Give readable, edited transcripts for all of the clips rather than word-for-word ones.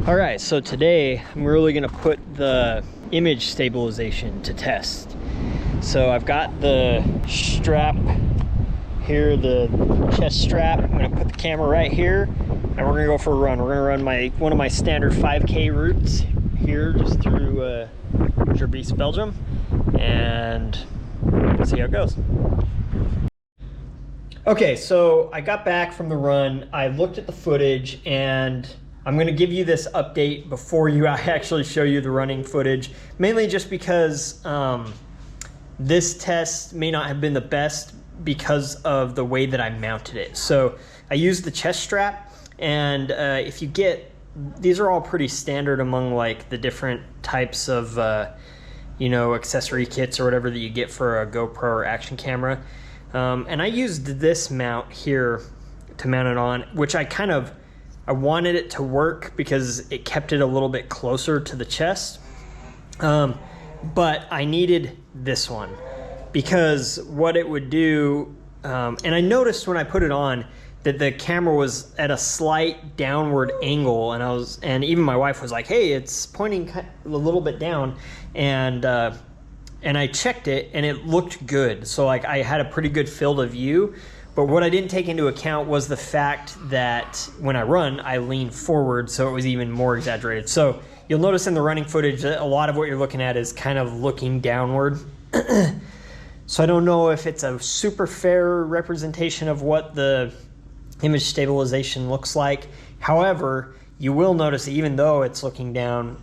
All right, so today I'm really gonna put the image stabilization to test. So I've got the strap here, the chest strap. I'm gonna put the camera right here and we're gonna go for a run. We're gonna run one of my standard 5K routes here just through Gerbeese, Belgium, and see how it goes. Okay, so I got back from the run, I looked at the footage, and I'm gonna give you this update before I actually show you the running footage, mainly just because this test may not have been the best because of the way that I mounted it. So I used the chest strap, and if you get, these are all pretty standard among like the different types of you know, accessory kits or whatever that you get for a GoPro or action camera. And I used this mount here to mount it on, which I wanted it to work because it kept it a little bit closer to the chest. But I needed this one because what it would do, and I noticed when I put it on that the camera was at a slight downward angle, and even my wife was like, hey, it's pointing a little bit down, and I checked it and it looked good. So like I had a pretty good field of view. But what I didn't take into account was the fact that when I run, I lean forward, so it was even more exaggerated. So you'll notice in the running footage that a lot of what you're looking at is kind of looking downward. So I don't know if it's a super fair representation of what the image stabilization looks like. However, you will notice that even though it's looking down,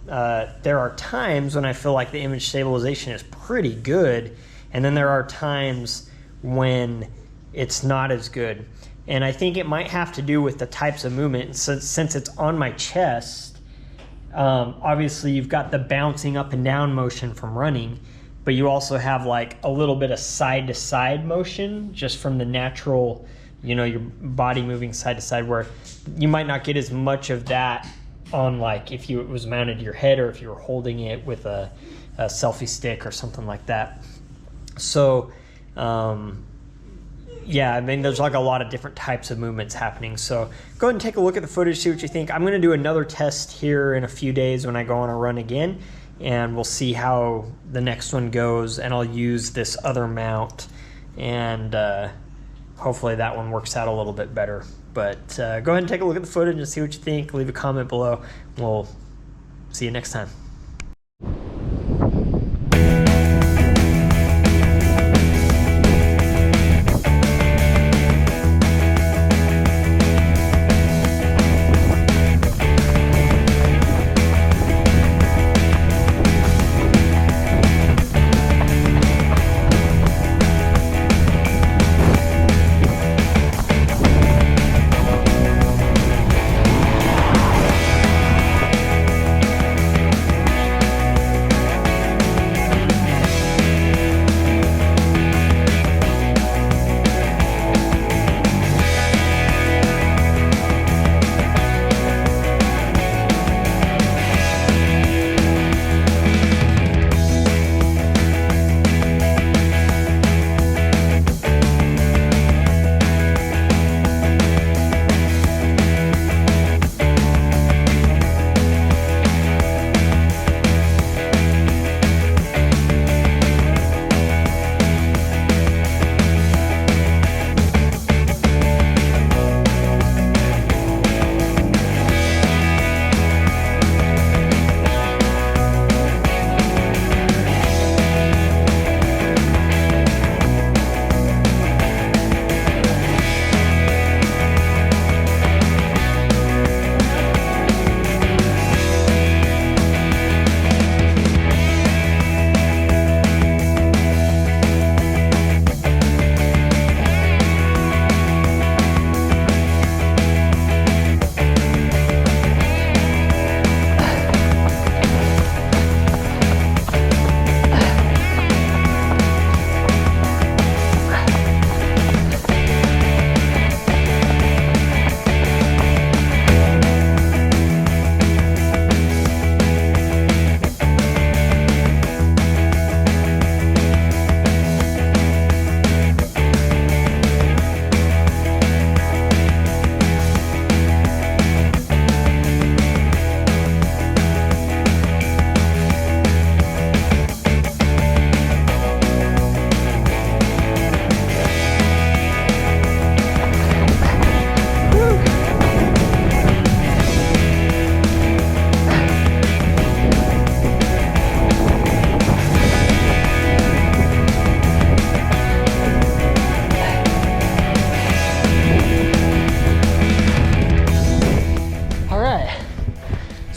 there are times when I feel like the image stabilization is pretty good, and then there are times when it's not as good. And I think it might have to do with the types of movement. Since it's on my chest, obviously you've got the bouncing up and down motion from running, but you also have like a little bit of side to side motion just from the natural, you know, your body moving side to side, where you might not get as much of that on like if it was mounted to your head or if you were holding it with a selfie stick or something like that. So yeah, I mean, there's like a lot of different types of movements happening. So go ahead and take a look at the footage, see what you think. I'm going to do another test here in a few days when I go on a run again, and we'll see how the next one goes. And I'll use this other mount, and hopefully that one works out a little bit better. But go ahead and take a look at the footage and see what you think. Leave a comment below. We'll see you next time.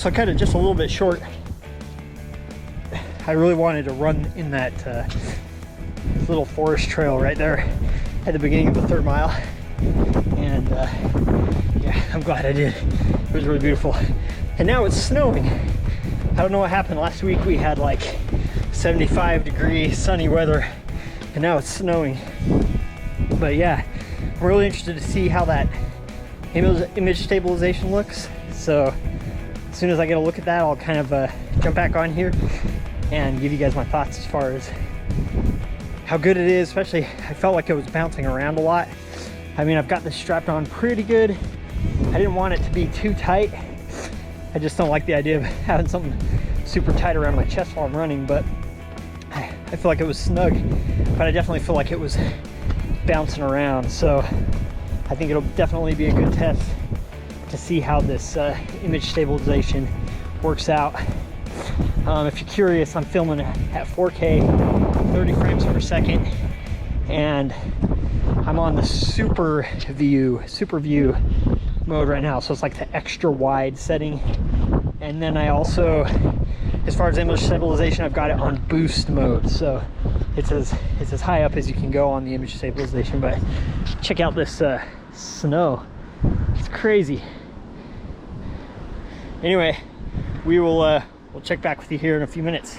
So I cut it just a little bit short. I really wanted to run in that little forest trail right there at the beginning of the 3rd mile. And yeah, I'm glad I did. It was really beautiful. And now it's snowing. I don't know what happened. Last week we had like 75-degree sunny weather, and now it's snowing. But yeah, I'm really interested to see how that image stabilization looks. So as soon as I get a look at that, I'll kind of jump back on here and give you guys my thoughts as far as how good it is. Especially, I felt like it was bouncing around a lot. I mean, I've got this strapped on pretty good. I didn't want it to be too tight. I just don't like the idea of having something super tight around my chest while I'm running, but I feel like it was snug, but I definitely feel like it was bouncing around. So I think it'll definitely be a good test to see how this image stabilization works out. If you're curious, I'm filming at 4K, 30 frames per second, and I'm on the super view mode right now. So it's like the extra wide setting. And then I also, as far as image stabilization, I've got it on boost mode. So it's as high up as you can go on the image stabilization. But check out this snow. It's crazy. Anyway, we'll check back with you here in a few minutes.